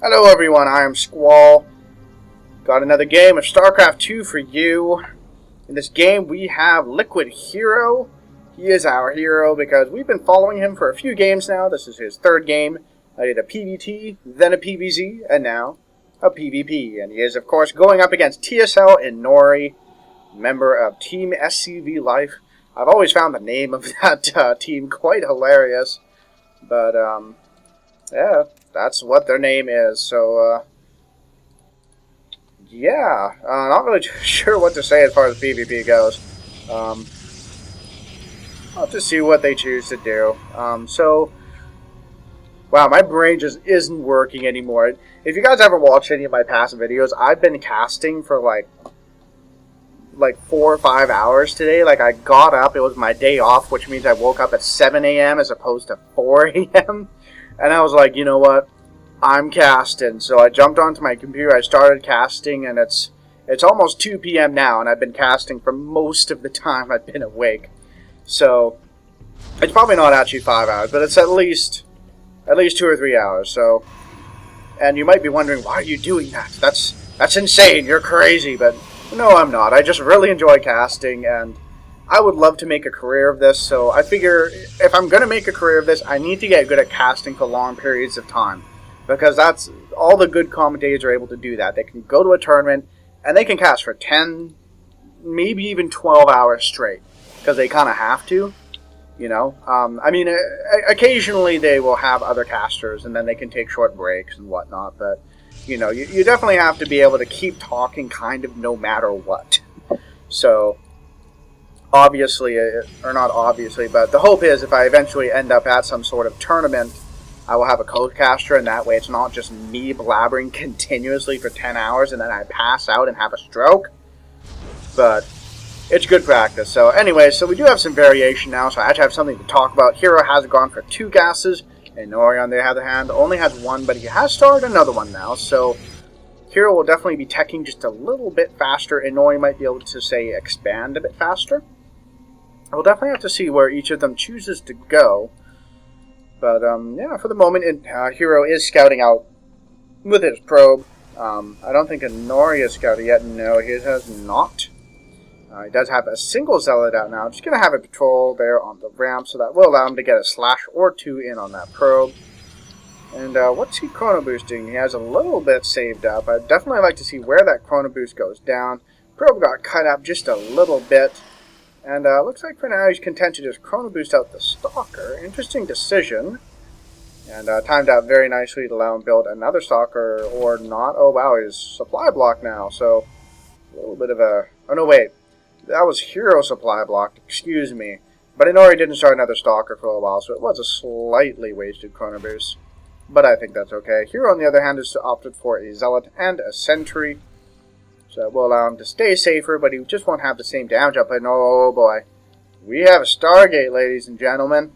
Hello everyone, I am Squall. Got another game of StarCraft 2 for you. In this game we have Liquid Hero. He is our hero because we've been following him for a few games now. This is his third game. I did a PvT, then a PvZ, and now a PvP. And he is of course going up against TSL Inori, member of Team SCV Life. I've always found the name of that team quite hilarious. But yeah, that's what their name is. So, yeah, not really sure what to say as far as PvP goes. I'll have to see what they choose to do. Wow, my brain just isn't working anymore. If you guys ever watched any of my past videos, I've been casting for like 4 or 5 hours today. Like, I got up, it was my day off, which means I woke up at 7 a.m. as opposed to 4 a.m. And I was like, you know what? I'm casting. So I jumped onto my computer, I started casting, and it's almost 2 p.m. now, and I've been casting for most of the time I've been awake. So it's probably not actually 5 hours, but it's at least 2 or 3 hours. So, and you might be wondering, why are you doing that? That's insane. You're crazy. But no, I'm not. I just really enjoy casting, and I would love to make a career of this. So I figure if I'm going to make a career of this, I need to get good at casting for long periods of time. Because that's all the good commentators are able to do that. They can go to a tournament and they can cast for 10, maybe even 12 hours straight. Because they kind of have to, you know. I mean, occasionally they will have other casters and then they can take short breaks and whatnot. But, you know, you definitely have to be able to keep talking kind of no matter what. So, obviously, or not obviously, but the hope is if I eventually end up at some sort of tournament, I will have a co-caster, and that way it's not just me blabbering continuously for 10 hours and then I pass out and have a stroke. But it's good practice. So anyway, so we do have some variation now, so I actually have something to talk about. Hero has gone for 2 gases, and Inori, on the other hand, only has 1, but he has started another one now. So Hero will definitely be teching just a little bit faster. Inori might be able to, say, expand a bit faster. We'll definitely have to see where each of them chooses to go. But, yeah, for the moment, Hero is scouting out with his probe. I don't think Inori has scouted yet. No, he has not. He does have a single Zealot out now. Just going to have a patrol there on the ramp, so that will allow him to get a slash or 2 in on that probe. And what's he chrono boosting? He has a little bit saved up. I'd definitely like to see where that chrono boost goes down. Probe got cut up just a little bit. And looks like for now he's content to just chrono boost out the Stalker. Interesting decision. And timed out very nicely to allow him build another Stalker or not. Oh wow, he's supply block now. So a little bit of a... Oh no, wait. That was Hero supply blocked. Excuse me. But Inori didn't start another Stalker for a while, so it was a slightly wasted chrono boost. But I think that's okay. Hero, on the other hand, has opted for a Zealot and a Sentry. So it will allow him to stay safer, but he just won't have the same damage output. Oh boy. We have a Stargate, ladies and gentlemen.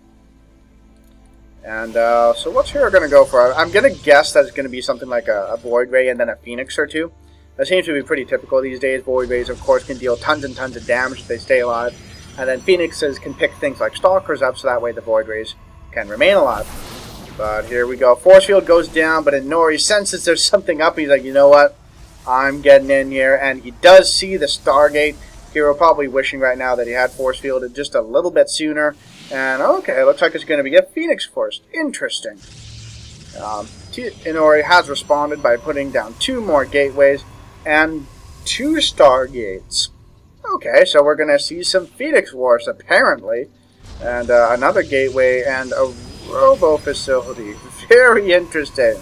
And so what's Hero going to go for? I'm going to guess that it's going to be something like a Void Ray and then a Phoenix or 2. That seems to be pretty typical these days. Void Rays, of course, can deal tons and tons of damage if they stay alive. And then Phoenixes can pick things like Stalkers up, so that way the Void Rays can remain alive. But here we go. Force Field goes down, but Inori senses there's something up. He's like, you know what? I'm getting in here, and he does see the Stargate. Hero probably wishing right now that he had Force Fielded just a little bit sooner. And okay, looks like it's going to be a Phoenix Force. Interesting. Inori has responded by putting down 2 more gateways and 2 Stargates. Okay, so we're going to see some Phoenix Wars apparently. And another gateway and a Robo Facility. Very interesting.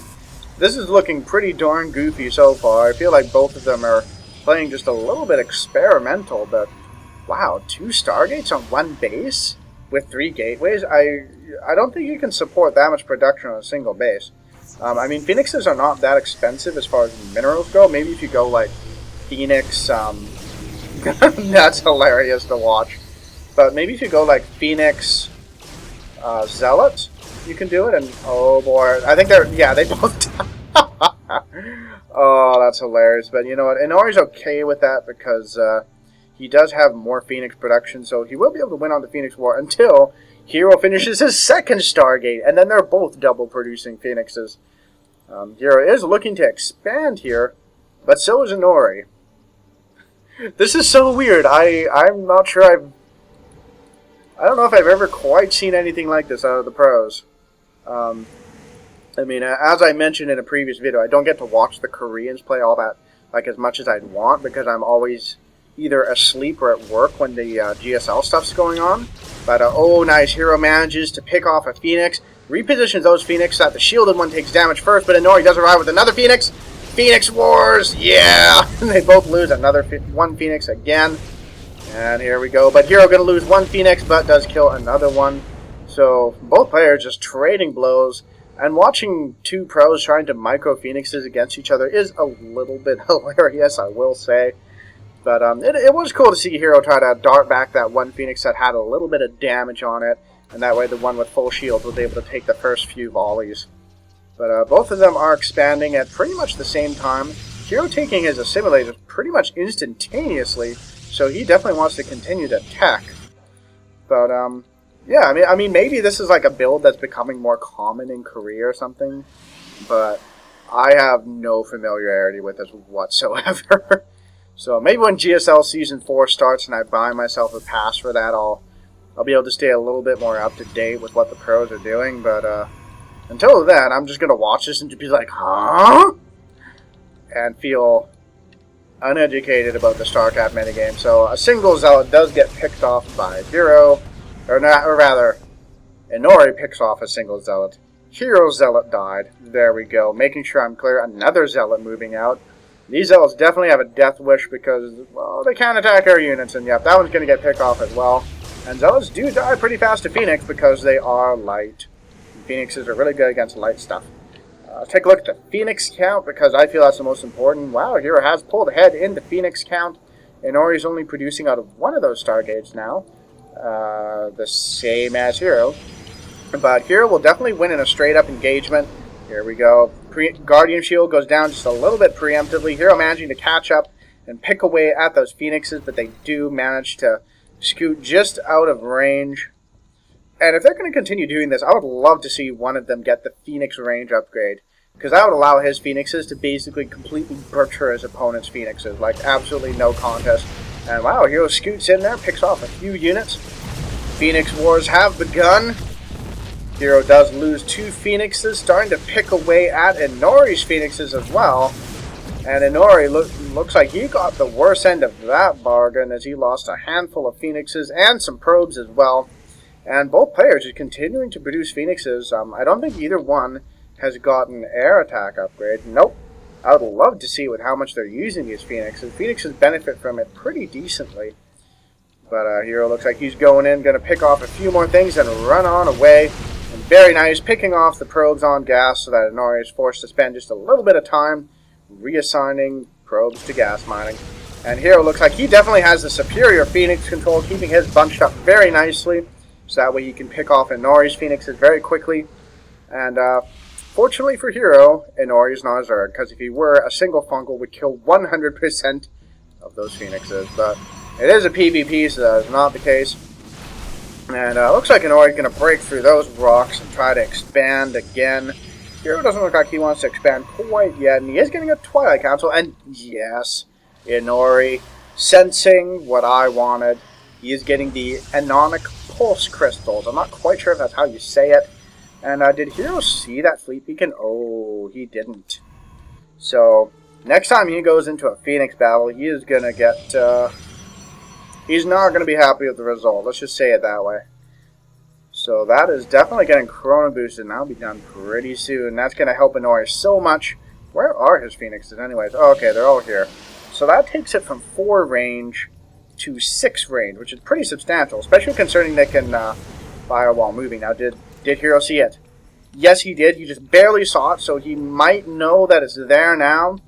This is looking pretty darn goofy so far. I feel like both of them are playing just a little bit experimental, but wow, 2 Stargates on 1 base with 3 gateways? I don't think you can support that much production on a single base. I mean, Phoenixes are not that expensive as far as minerals go. Maybe if you go like Phoenix, that's hilarious to watch. But maybe if you go like Phoenix, Zealot, you can do it, and oh boy, I think they both oh, that's hilarious. But you know what, Inori's okay with that because he does have more Phoenix production, so he will be able to win on the Phoenix War until Hero finishes his second Stargate, and then they're both double producing Phoenixes. Hero is looking to expand here, but so is Inori. This is so weird. I'm not sure I don't know if I've ever quite seen anything like this out of the pros. I mean, as I mentioned in a previous video, I don't get to watch the Koreans play all that, like, as much as I'd want, because I'm always either asleep or at work when the GSL stuff's going on. But, oh, nice. Hero manages to pick off a Phoenix, repositions those Phoenix so that the shielded one takes damage first, but Inori does arrive with another Phoenix. Phoenix Wars, yeah! And they both lose another one Phoenix again. And here we go. But Hero going to lose one Phoenix, but does kill another one. So, both players just trading blows. And watching two pros trying to micro Phoenixes against each other is a little bit hilarious, I will say. But it was cool to see Hero try to dart back that one Phoenix that had a little bit of damage on it. And that way the one with full shield was able to take the first few volleys. But both of them are expanding at pretty much the same time. Hero taking his assimilators pretty much instantaneously. So he definitely wants to continue to attack. But, yeah, I mean, maybe this is like a build that's becoming more common in Korea or something. But I have no familiarity with this whatsoever. So maybe when GSL Season 4 starts and I buy myself a pass for that, I'll be able to stay a little bit more up to date with what the pros are doing. But until then, I'm just going to watch this and just be like, huh? And feel uneducated about the StarCraft minigame. So a single Zealot does get picked off by Hero. Or rather, Inori picks off a single Zealot. Hero Zealot died. There we go. Making sure I'm clear. Another Zealot moving out. These Zealots definitely have a death wish because, well, they can't attack our units. And yep, that one's going to get picked off as well. And Zealots do die pretty fast to Phoenix because they are light. Phoenixes are really good against light stuff. Let's take a look at the Phoenix count because I feel that's the most important. Wow, Hero has pulled ahead in the Phoenix count. Inori's only producing out of one of those Stargates now. The same as Hero. But Hero will definitely win in a straight-up engagement. Here we go. Guardian Shield goes down just a little bit preemptively. Hero managing to catch up and pick away at those Phoenixes, but they do manage to scoot just out of range. And if they're going to continue doing this, I would love to see one of them get the Phoenix range upgrade. Because that would allow his Phoenixes to basically completely butcher his opponent's Phoenixes. Like, absolutely no contest. And wow, Hero scoots in there, picks off a few units. Phoenix Wars have begun. Hero does lose two Phoenixes, starting to pick away at Inori's Phoenixes as well. And Inori looks like he got the worst end of that bargain as he lost a handful of Phoenixes and some probes as well. And both players are continuing to produce Phoenixes. I don't think either one has gotten air attack upgrade. Nope. I would love to see with how much they're using these Phoenixes. Phoenixes benefit from it pretty decently. But Hero looks like he's going in, going to pick off a few more things and run on away. And very nice, picking off the probes on gas so that Inori is forced to spend just a little bit of time reassigning probes to gas mining. And Hero looks like he definitely has the superior Phoenix control, keeping his bunched up very nicely. So that way he can pick off Inori's Phoenixes very quickly. And fortunately for Hero, Inori is not a Zerg, because if he were, a single Fungal would kill 100% of those Phoenixes. But it is a PvP, so that is not the case. And looks like Inori is going to break through those rocks and try to expand again. Hero doesn't look like he wants to expand quite yet, and he is getting a Twilight Council. And yes, Inori, sensing what I wanted, he is getting the Anonic Pulse Crystals. I'm not quite sure if that's how you say it. And did Hero see that fleet beacon? Oh, he didn't. So, next time he goes into a Phoenix battle, he is going to get... he's not going to be happy with the result. Let's just say it that way. So that is definitely getting Chrono boosted, and that'll be done pretty soon. That's going to help Inori so much. Where are his Phoenixes anyways? Oh, okay, they're all here. So that takes it from 4 range to 6 range, which is pretty substantial, especially concerning they can fire while moving. Now, did Hero see it? Yes, he did. He just barely saw it, so he might know that it's there now.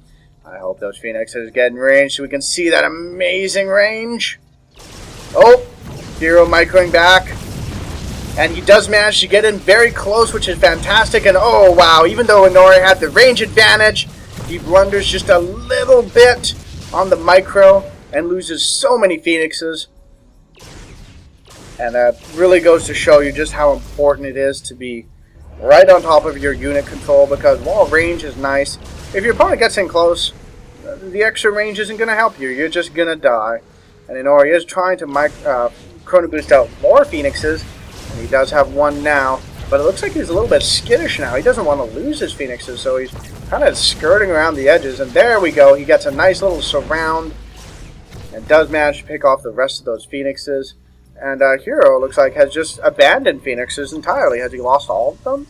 I hope those Phoenixes get in range so we can see that amazing range. Oh, Hero microing back. And he does manage to get in very close, which is fantastic. And oh, wow, even though Inori had the range advantage, he blunders just a little bit on the micro and loses so many Phoenixes. And that really goes to show you just how important it is to be right on top of your unit control, because while range is nice, if your opponent gets in close, the extra range isn't going to help you. You're just going to die. And Inori is trying to chrono boost out more Phoenixes, and he does have one now. But it looks like he's a little bit skittish now. He doesn't want to lose his Phoenixes, so he's kind of skirting around the edges. And there we go. He gets a nice little surround and does manage to pick off the rest of those Phoenixes. And Hero looks like has just abandoned Phoenixes entirely. Has he lost all of them?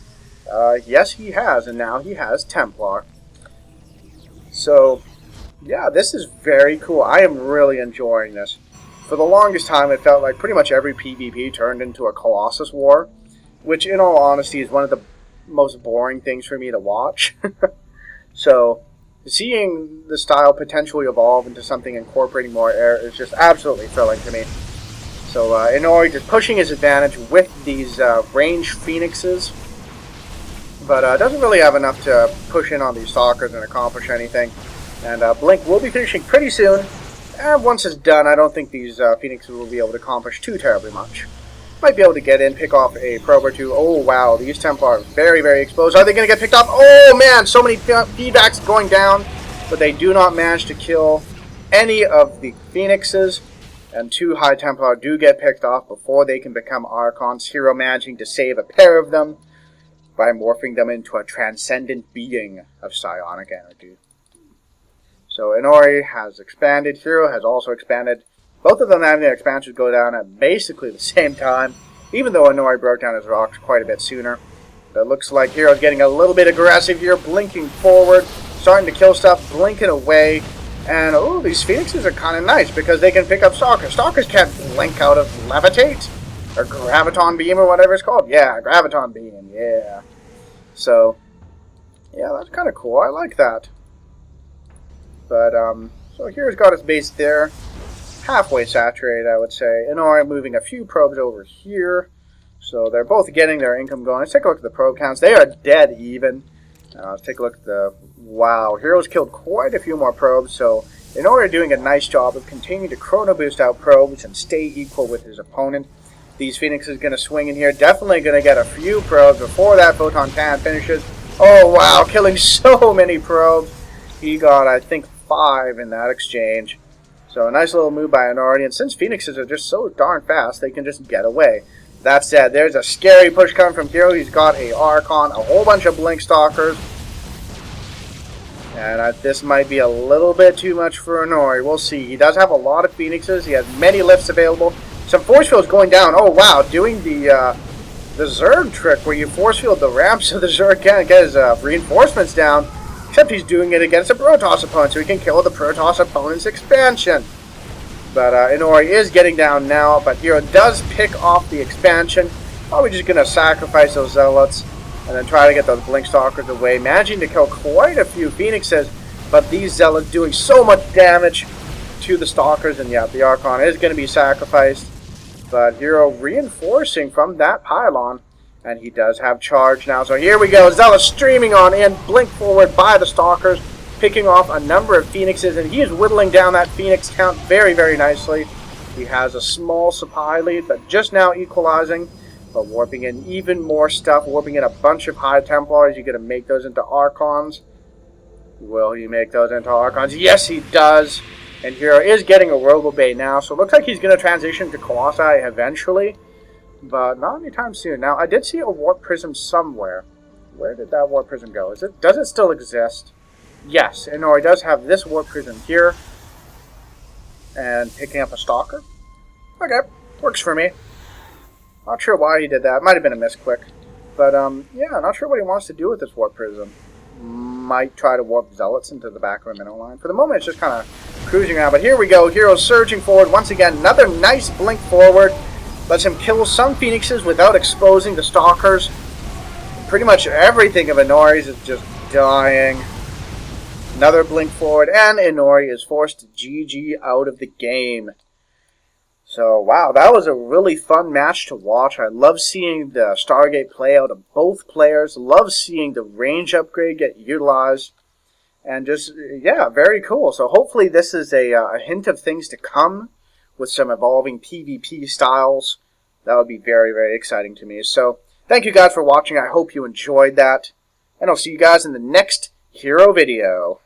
Yes, he has. And now he has Templar. So, yeah, this is very cool. I am really enjoying this. For the longest time, it felt like pretty much every PvP turned into a Colossus war, which, in all honesty, is one of the most boring things for me to watch. So, seeing the style potentially evolve into something incorporating more air is just absolutely thrilling to me. So, Inori just pushing his advantage with these ranged Phoenixes, but doesn't really have enough to push in on these Stalkers and accomplish anything. And Blink will be finishing pretty soon, and once it's done, I don't think these Phoenixes will be able to accomplish too terribly much. Might be able to get in, pick off a probe or two. Oh, wow, these Templar are very, very exposed. Are they going to get picked off? Oh, man, so many feedbacks going down, but they do not manage to kill any of the Phoenixes, and 2 High Templar do get picked off before they can become Archons. Hero managing to save a pair of them by morphing them into a transcendent being of psionic energy. So Inori has expanded, Hero has also expanded. Both of them having their expansions go down at basically the same time, even though Inori broke down his rocks quite a bit sooner. But it looks like Hero's getting a little bit aggressive here, blinking forward, starting to kill stuff, blinking away. And, oh, these Phoenixes are kind of nice because they can pick up Stalkers. Stalkers can't blink out of Levitate, or Graviton Beam, or whatever it's called. Yeah, Graviton Beam, yeah. So, yeah, that's kind of cool. I like that. But, so Hero's got his base there. Halfway saturated, I would say. Inori moving a few probes over here. So they're both getting their income going. Let's take a look at the probe counts. They are dead even. Let's take a look at the... Wow, Hero's killed quite a few more probes. So Inori doing a nice job of continuing to chrono boost out probes and stay equal with his opponent. These Phoenixes going to swing in here. Definitely going to get a few probes before that Photon Cannon finishes. Oh, wow, killing so many probes. He got, I think, 5 in that exchange. So a nice little move by Inori, and since Phoenixes are just so darn fast, they can just get away. That said, there's a scary push coming from Hero. He's got a Archon, a whole bunch of Blink Stalkers. And this might be a little bit too much for Inori. We'll see. He does have a lot of Phoenixes. He has many lifts available. Some force fields going down. Oh, wow. Doing the Zerg trick where you force field the ramp so the Zerg can't get his reinforcements down. Except he's doing it against a Protoss opponent, so he can kill the Protoss opponent's expansion. But Inori is getting down now, but Hero does pick off the expansion. Probably just going to sacrifice those Zealots and then try to get those Blink Stalkers away. Managing to kill quite a few Phoenixes, but these Zealots doing so much damage to the Stalkers. And yeah, the Archon is going to be sacrificed. But Hero reinforcing from that pylon. And he does have charge now. So here we go. Zealous streaming on in. Blink forward by the Stalkers. Picking off a number of Phoenixes. And he is whittling down that Phoenix count very, very nicely. He has a small supply lead, but just now equalizing. But warping in even more stuff. Warping in a bunch of High Templars. You're going to make those into Archons. Will he make those into Archons? Yes, he does. And Hero is getting a Robo Bay now. So it looks like he's going to transition to Colossi eventually. But not anytime soon. Now, I did see a Warp Prism somewhere. Where did that Warp Prism go? Does it still exist? Yes, Inori does have this Warp Prism here. And picking up a Stalker. Okay, works for me. Not sure why he did that. Might have been a misclick. But, yeah, not sure what he wants to do with this Warp Prism. Might try to warp Zealots into the back of the minnow line. For the moment, it's just kind of cruising around. But here we go. Hero surging forward. Once again, another nice blink forward. Lets him kill some Phoenixes without exposing the Stalkers. Pretty much everything of Inori's is just dying. Another blink forward, and Inori is forced to GG out of the game. So, wow, that was a really fun match to watch. I love seeing the Stargate play out of both players. Love seeing the range upgrade get utilized. And just, yeah, very cool. So hopefully this is a hint of things to come with some evolving PvP styles. That would be very, very exciting to me. So Thank you guys for watching. I hope you enjoyed that. And I'll see you guys in the next hero video.